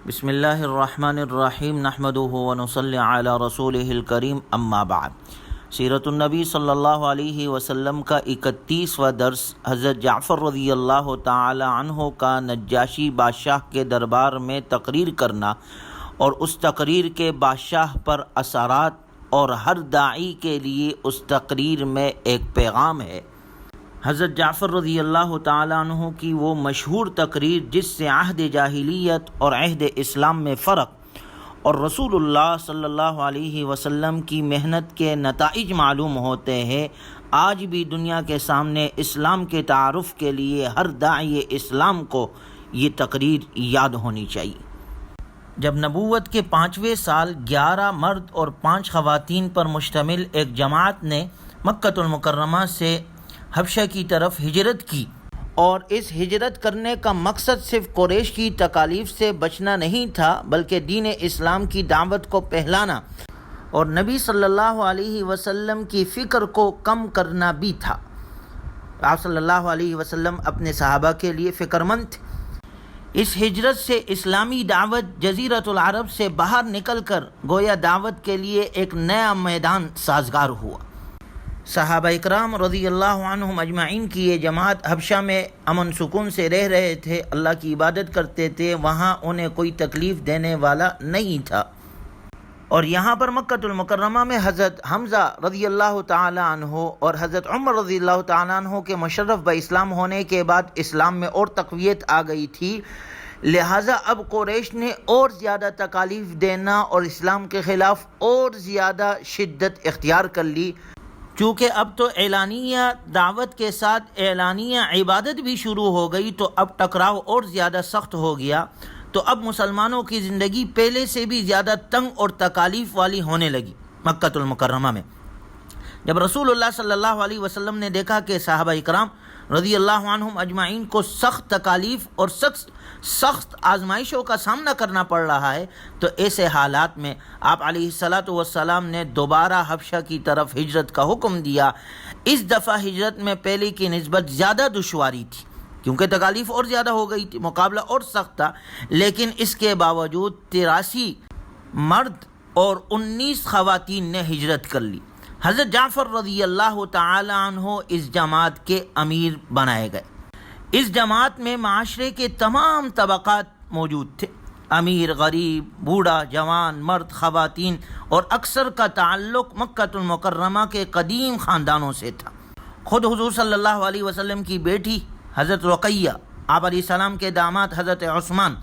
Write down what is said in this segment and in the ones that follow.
بسم اللہ الرحمن الرحیم نحمدہ ونصلی علی رسولہ الکریم اما بعد۔ سیرت النبی صلی اللہ علیہ وسلم کا 31واں درس حضرت جعفر رضی اللہ تعالی عنہ کا نجاشی بادشاہ کے دربار میں تقریر کرنا اور اس تقریر کے بادشاہ پر اثرات اور ہر داعی کے لیے اس تقریر میں ایک پیغام ہے۔ حضرت جعفر رضی اللہ تعالیٰ عنہ کی وہ مشہور تقریر جس سے عہد جاہلیت اور عہد اسلام میں فرق اور رسول اللہ صلی اللہ علیہ وسلم کی محنت کے نتائج معلوم ہوتے ہیں، آج بھی دنیا کے سامنے اسلام کے تعارف کے لیے ہر داعی اسلام کو یہ تقریر یاد ہونی چاہیے۔ جب نبوت کے 5ویں سال 11 مرد اور 5 خواتین پر مشتمل ایک جماعت نے مکہ المکرمہ سے حبشہ کی طرف ہجرت کی اور اس ہجرت کرنے کا مقصد صرف قریش کی تکالیف سے بچنا نہیں تھا بلکہ دین اسلام کی دعوت کو پھیلانا اور نبی صلی اللہ علیہ وسلم کی فکر کو کم کرنا بھی تھا۔ آپ صلی اللہ علیہ وسلم اپنے صحابہ کے لیے فکر مند تھے۔ اس ہجرت سے اسلامی دعوت جزیرۃ العرب سے باہر نکل کر گویا دعوت کے لیے ایک نیا میدان سازگار ہوا۔ صحابہ اکرام رضی اللہ عنہم اجمعین کی یہ جماعت حبشہ میں امن سکون سے رہ رہے تھے، اللہ کی عبادت کرتے تھے، وہاں انہیں کوئی تکلیف دینے والا نہیں تھا۔ اور یہاں پر مکہ المکرمہ میں حضرت حمزہ رضی اللہ تعالی عنہ اور حضرت عمر رضی اللہ تعالی عنہ کے مشرف باسلام ہونے کے بعد اسلام میں اور تقویت آ گئی تھی، لہٰذا اب قریش نے اور زیادہ تکالیف دینا اور اسلام کے خلاف اور زیادہ شدت اختیار کر لی۔ چونکہ اب تو اعلانیہ دعوت کے ساتھ اعلانیہ عبادت بھی شروع ہو گئی تو اب ٹکراؤ اور زیادہ سخت ہو گیا، تو اب مسلمانوں کی زندگی پہلے سے بھی زیادہ تنگ اور تکالیف والی ہونے لگی۔ مکہ المکرمہ میں جب رسول اللہ صلی اللہ علیہ وسلم نے دیکھا کہ صحابہ اکرام رضی اللہ عنہم اجمعین کو سخت تکالیف اور سخت آزمائشوں کا سامنا کرنا پڑ رہا ہے، تو ایسے حالات میں آپ علیہ الصلاۃ والسلام نے دوبارہ حبشہ کی طرف ہجرت کا حکم دیا۔ اس دفعہ ہجرت میں پہلے کی نسبت زیادہ دشواری تھی کیونکہ تکالیف اور زیادہ ہو گئی تھی، مقابلہ اور سخت تھا، لیکن اس کے باوجود 83 مرد اور 19 خواتین نے ہجرت کر لی۔ حضرت جعفر رضی اللہ تعالی عنہ اس جماعت کے امیر بنائے گئے۔ اس جماعت میں معاشرے کے تمام طبقات موجود تھے، امیر، غریب، بوڑھا، جوان، مرد، خواتین، اور اکثر کا تعلق مکہ المکرمہ کے قدیم خاندانوں سے تھا۔ خود حضور صلی اللہ علیہ وسلم کی بیٹی حضرت رقیہ، آپ علیہ السلام کے داماد حضرت عثمان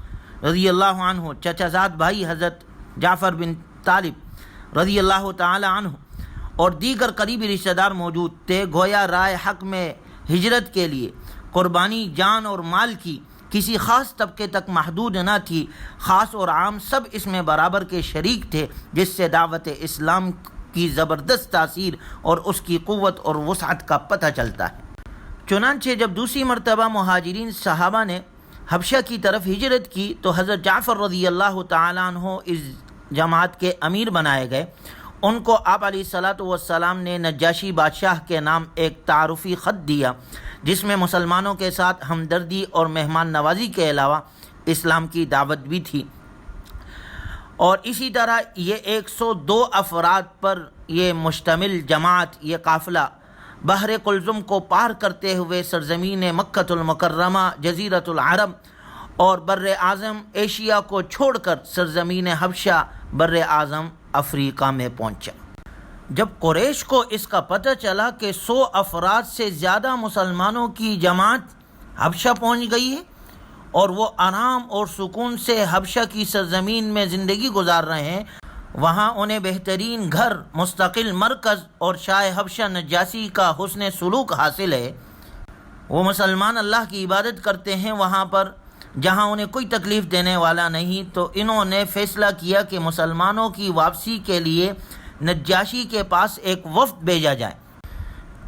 رضی اللہ عنہ، چچا زاد بھائی حضرت جعفر بن طالب رضی اللہ تعالی عنہ اور دیگر قریبی رشتہ دار موجود تھے۔ گویا رائے حق میں ہجرت کے لیے قربانی جان اور مال کی کسی خاص طبقے تک محدود نہ تھی، خاص اور عام سب اس میں برابر کے شریک تھے، جس سے دعوت اسلام کی زبردست تاثیر اور اس کی قوت اور وسعت کا پتہ چلتا ہے۔ چنانچہ جب دوسری مرتبہ مہاجرین صحابہ نے حبشہ کی طرف ہجرت کی تو حضرت جعفر رضی اللہ تعالی عنہ اس جماعت کے امیر بنائے گئے۔ ان کو آپ علیہ الصلاۃ والسلام نے نجاشی بادشاہ کے نام ایک تعارفی خط دیا جس میں مسلمانوں کے ساتھ ہمدردی اور مہمان نوازی کے علاوہ اسلام کی دعوت بھی تھی، اور اسی طرح یہ 102 افراد پر یہ مشتمل جماعت، یہ قافلہ بحر قلزم کو پار کرتے ہوئے سرزمین مکہ المکرمہ، جزیرۃ العرب اور بر اعظم ایشیا کو چھوڑ کر سرزمین حبشہ، بر اعظم افریقہ میں پہنچا۔ جب قریش کو اس کا پتہ چلا کہ 100 افراد سے زیادہ مسلمانوں کی جماعت حبشہ پہنچ گئی ہے اور وہ آرام اور سکون سے حبشہ کی سرزمین میں زندگی گزار رہے ہیں، وہاں انہیں بہترین گھر، مستقل مرکز اور شاہ حبشہ نجاشی کا حسن سلوک حاصل ہے، وہ مسلمان اللہ کی عبادت کرتے ہیں وہاں پر جہاں انہیں کوئی تکلیف دینے والا نہیں، تو انہوں نے فیصلہ کیا کہ مسلمانوں کی واپسی کے لیے نجاشی کے پاس ایک وفد بھیجا جائے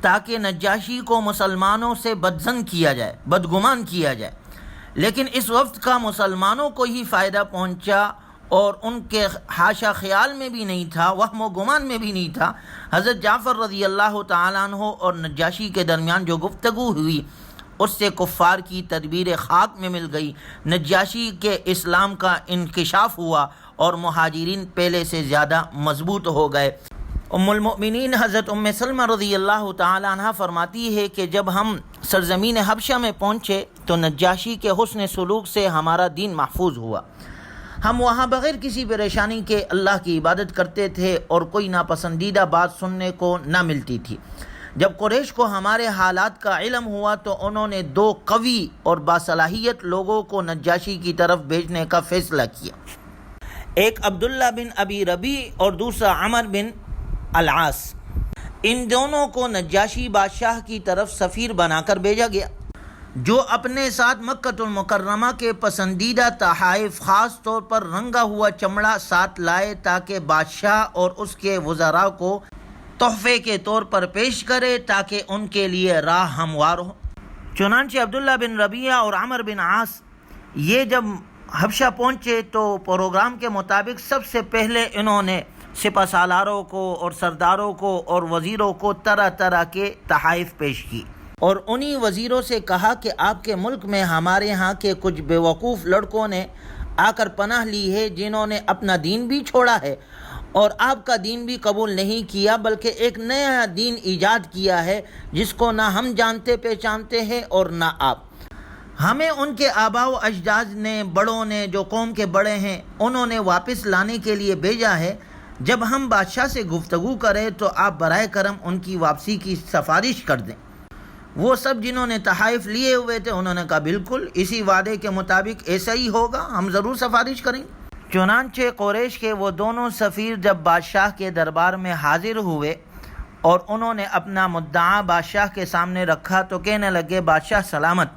تاکہ نجاشی کو مسلمانوں سے بدظن کیا جائے، بدگمان کیا جائے، لیکن اس وفد کا مسلمانوں کو ہی فائدہ پہنچا اور ان کے حاشا خیال میں بھی نہیں تھا، وہم و گمان میں بھی نہیں تھا۔ حضرت جعفر رضی اللہ تعالیٰ عنہ اور نجاشی کے درمیان جو گفتگو ہوئی اس سے کفار کی تدبیر خاک میں مل گئی، نجاشی کے اسلام کا انکشاف ہوا اور مہاجرین پہلے سے زیادہ مضبوط ہو گئے۔ ام المؤمنین حضرت ام سلمہ رضی اللہ تعالی عنہ فرماتی ہے کہ جب ہم سرزمین حبشہ میں پہنچے تو نجاشی کے حسن سلوک سے ہمارا دین محفوظ ہوا۔ ہم وہاں بغیر کسی پریشانی کے اللہ کی عبادت کرتے تھے اور کوئی ناپسندیدہ بات سننے کو نہ ملتی تھی۔ جب قریش کو ہمارے حالات کا علم ہوا تو انہوں نے 2 قوی اور باصلاحیت لوگوں کو نجاشی کی طرف بھیجنے کا فیصلہ کیا۔ ایک عبداللہ بن ابی ربیع اور دوسرا عمر بن العاص۔ ان دونوں کو نجاشی بادشاہ کی طرف سفیر بنا کر بھیجا گیا، جو اپنے ساتھ مکہ المکرمہ کے پسندیدہ تحائف خاص طور پر رنگا ہوا چمڑا ساتھ لائے تاکہ بادشاہ اور اس کے وزراء کو تحفے کے طور پر پیش کرے تاکہ ان کے لیے راہ ہموار ہو۔ چنانچہ عبداللہ بن ربیعہ اور عمر بن عاص یہ جب حبشہ پہنچے تو پروگرام کے مطابق سب سے پہلے انہوں نے سپہ سالاروں کو اور سرداروں کو اور وزیروں کو طرح طرح کے تحائف پیش کی، اور انہی وزیروں سے کہا کہ آپ کے ملک میں ہمارے ہاں کے کچھ بیوقوف لڑکوں نے آ کر پناہ لی ہے، جنہوں نے اپنا دین بھی چھوڑا ہے اور آپ کا دین بھی قبول نہیں کیا، بلکہ ایک نیا دین ایجاد کیا ہے جس کو نہ ہم جانتے پہچانتے ہیں اور نہ آپ۔ ہمیں ان کے آباء و اجداد نے، بڑوں نے، جو قوم کے بڑے ہیں، انہوں نے واپس لانے کے لیے بھیجا ہے۔ جب ہم بادشاہ سے گفتگو کریں تو آپ برائے کرم ان کی واپسی کی سفارش کر دیں۔ وہ سب جنہوں نے تحائف لیے ہوئے تھے انہوں نے کہا بالکل اسی وعدے کے مطابق ایسا ہی ہوگا، ہم ضرور سفارش کریں گے۔ چنانچہ قریش کے وہ دونوں سفیر جب بادشاہ کے دربار میں حاضر ہوئے اور انہوں نے اپنا مدعا بادشاہ کے سامنے رکھا تو کہنے لگے، بادشاہ سلامت،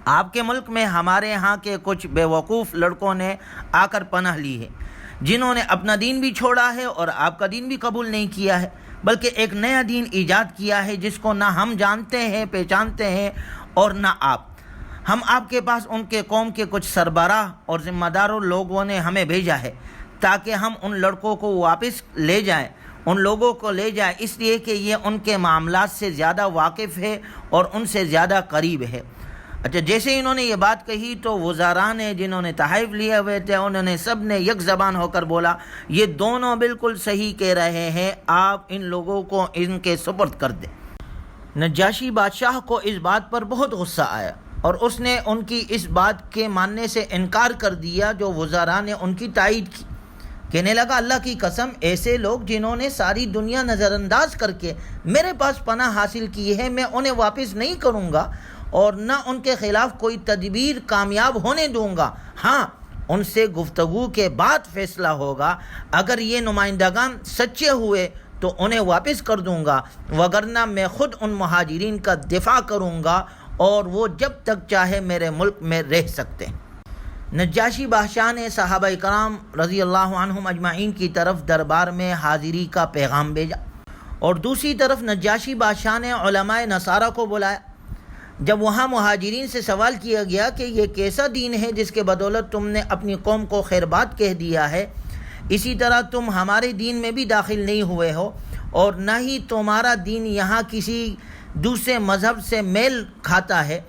آپ کے ملک میں ہمارے ہاں کے کچھ بیوقوف لڑکوں نے آ کر پناہ لی ہے، جنہوں نے اپنا دین بھی چھوڑا ہے اور آپ کا دین بھی قبول نہیں کیا ہے، بلکہ ایک نیا دین ایجاد کیا ہے جس کو نہ ہم جانتے ہیں پہچانتے ہیں اور نہ آپ۔ ہم آپ کے پاس ان کے قوم کے کچھ سربراہ اور ذمہ داروں لوگوں نے ہمیں بھیجا ہے تاکہ ہم ان لڑکوں کو واپس لے جائیں، ان لوگوں کو لے جائیں، اس لیے کہ یہ ان کے معاملات سے زیادہ واقف ہے اور ان سے زیادہ قریب ہے۔ اچھا، جیسے انہوں نے یہ بات کہی تو وزراء نے جنہوں نے تحائف لیے ہوئے تھے انہوں نے سب نے یک زبان ہو کر بولا، یہ دونوں بالکل صحیح کہہ رہے ہیں، آپ ان لوگوں کو ان کے سپرد کر دیں۔ نجاشی بادشاہ کو اس بات پر بہت غصہ آیا اور اس نے ان کی اس بات کے ماننے سے انکار کر دیا جو وزراء نے ان کی تائید کی۔ کہنے لگا، اللہ کی قسم، ایسے لوگ جنہوں نے ساری دنیا نظر انداز کر کے میرے پاس پناہ حاصل کی ہے، میں انہیں واپس نہیں کروں گا اور نہ ان کے خلاف کوئی تدبیر کامیاب ہونے دوں گا۔ ہاں، ان سے گفتگو کے بعد فیصلہ ہوگا، اگر یہ نمائندگان سچے ہوئے تو انہیں واپس کر دوں گا، وگرنہ میں خود ان مہاجرین کا دفاع کروں گا اور وہ جب تک چاہے میرے ملک میں رہ سکتے ہیں۔ نجاشی بادشاہ نے صحابہ کرام رضی اللہ عنہم اجمعین کی طرف دربار میں حاضری کا پیغام بھیجا، اور دوسری طرف نجاشی بادشاہ نے علماء نصارہ کو بلایا۔ جب وہاں مہاجرین سے سوال کیا گیا کہ یہ کیسا دین ہے جس کے بدولت تم نے اپنی قوم کو خیرباد کہہ دیا ہے، اسی طرح تم ہمارے دین میں بھی داخل نہیں ہوئے ہو اور نہ ہی تمہارا دین یہاں کسی دوسرے مذہب سے میل کھاتا ہے،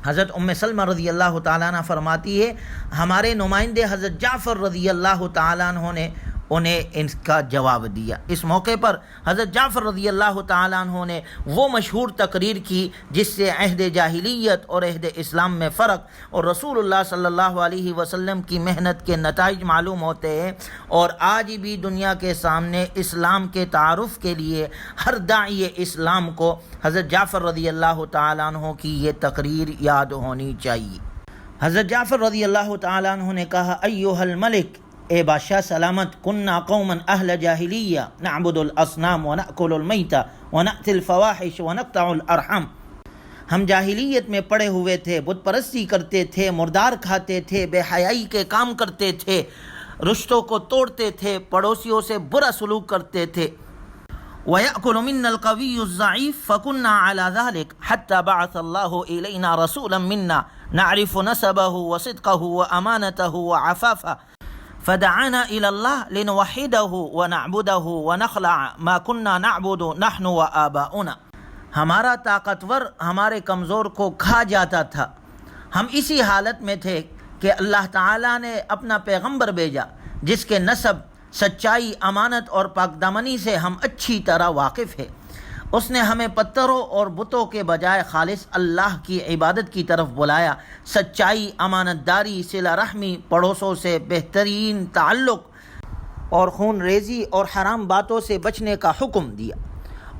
حضرت ام سلمہ رضی اللہ تعالیٰ عنہ فرماتی ہے، ہمارے نمائندے حضرت جعفر رضی اللہ تعالیٰ عنہ نے انہیں ان کا جواب دیا۔ اس موقع پر حضرت جعفر رضی اللہ تعالیٰ عنہ نے وہ مشہور تقریر کی جس سے عہد جاہلیت اور عہد اسلام میں فرق اور رسول اللہ صلی اللہ علیہ وسلم کی محنت کے نتائج معلوم ہوتے ہیں، اور آج بھی دنیا کے سامنے اسلام کے تعارف کے لیے ہر داعی اسلام کو حضرت جعفر رضی اللہ تعالیٰ عنہ کی یہ تقریر یاد ہونی چاہیے۔ حضرت جعفر رضی اللہ تعالیٰ عنہ نے کہا، ایھا الملک، اے بادشاہ سلامت، کننا قوما اہل جاہلیہ نعبد الاصنام ونأکل المیت ونأتی الفواحش ونقطع الارحام۔ ہم جاہلیت میں پڑے ہوئے تھے، بت پرستی کرتے تھے، مردار کھاتے تھے، بے حیائی کے کام کرتے تھے، رشتوں کو توڑتے تھے، پڑوسیوں سے برا سلوک کرتے تھے۔ وَيَأْكُلُ مِنَّا الْقَوِيُّ الضَّعِيفُ فَكُنَّا عَلَى ذَلِكَ حَتَّى بَعَثَ اللَّهُ إِلَيْنَا رَسُولًا مِنَّا نَعْرِفُ نَسَبَهُ وَصِدْقَهُ وَأَمَانَتَهُ وَعَفَافَهُ فدعانا إلى الله لنوحده ونعبده ونخلع ما كنا نعبد نحن وآباؤنا۔ ہمارا طاقتور ہمارے کمزور کو کھا جاتا تھا۔ ہم اسی حالت میں تھے کہ اللہ تعالیٰ نے اپنا پیغمبر بھیجا جس کے نسب، سچائی، امانت اور پاک دامنی سے ہم اچھی طرح واقف ہیں۔ اس نے ہمیں پتھروں اور بتوں کے بجائے خالص اللہ کی عبادت کی طرف بلایا، سچائی، امانت داری، صلہ رحمی، پڑوسوں سے بہترین تعلق اور خون ریزی اور حرام باتوں سے بچنے کا حکم دیا،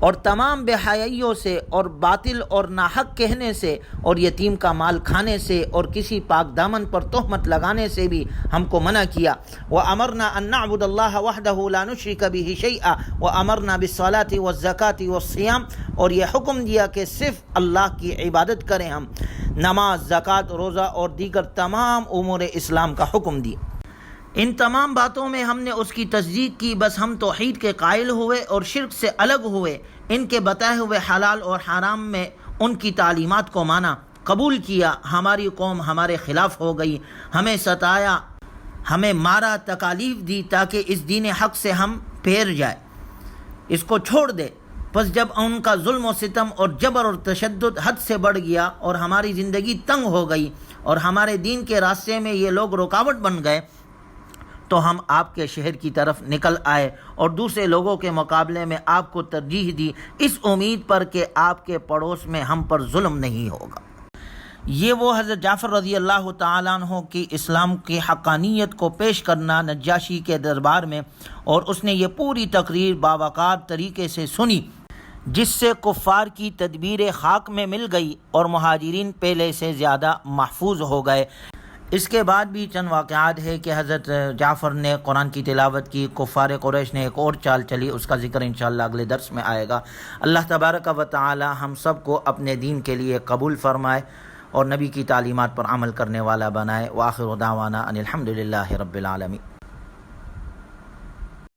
اور تمام بے حیائیوں سے اور باطل اور ناحق کہنے سے اور یتیم کا مال کھانے سے اور کسی پاک دامن پر تہمت لگانے سے بھی ہم کو منع کیا۔ وَأَمَرْنَا أَن نَعْبُدَ اللَّهَ وَحْدَهُ لَا نُشْرِكَ بِهِ شَيْئًا وَأَمَرْنَا بِالصَّلَاةِ وَالزَّكَاةِ وَالصِّيَامِ، اور یہ حکم دیا کہ صرف اللہ کی عبادت کریں ہم، نماز، زکوٰۃ، روزہ اور دیگر تمام امور اسلام کا حکم دیا۔ ان تمام باتوں میں ہم نے اس کی تصدیق کی، بس ہم توحید کے قائل ہوئے اور شرک سے الگ ہوئے، ان کے بتائے ہوئے حلال اور حرام میں ان کی تعلیمات کو مانا، قبول کیا۔ ہماری قوم ہمارے خلاف ہو گئی، ہمیں ستایا، ہمیں مارا، تکالیف دی تاکہ اس دین حق سے ہم پھیر جائے، اس کو چھوڑ دے۔ پس جب ان کا ظلم و ستم اور جبر اور تشدد حد سے بڑھ گیا اور ہماری زندگی تنگ ہو گئی اور ہمارے دین کے راستے میں یہ لوگ رکاوٹ بن گئے، تو ہم آپ کے شہر کی طرف نکل آئے اور دوسرے لوگوں کے مقابلے میں آپ کو ترجیح دی، اس امید پر کہ آپ کے پڑوس میں ہم پر ظلم نہیں ہوگا۔ یہ وہ حضرت جعفر رضی اللہ تعالیٰ عنہ کی اسلام کی حقانیت کو پیش کرنا نجاشی کے دربار میں، اور اس نے یہ پوری تقریر باوقار طریقے سے سنی، جس سے کفار کی تدبیر خاک میں مل گئی اور مہاجرین پہلے سے زیادہ محفوظ ہو گئے۔ اس کے بعد بھی چند واقعات ہے کہ حضرت جعفر نے قرآن کی تلاوت کی، کفار قریش نے ایک اور چال چلی، اس کا ذکر انشاءاللہ اگلے درس میں آئے گا۔ اللہ تبارک و تعالی ہم سب کو اپنے دین کے لیے قبول فرمائے اور نبی کی تعلیمات پر عمل کرنے والا بنائے۔ وآخر دعوانا ان الحمدللہ رب العالمین۔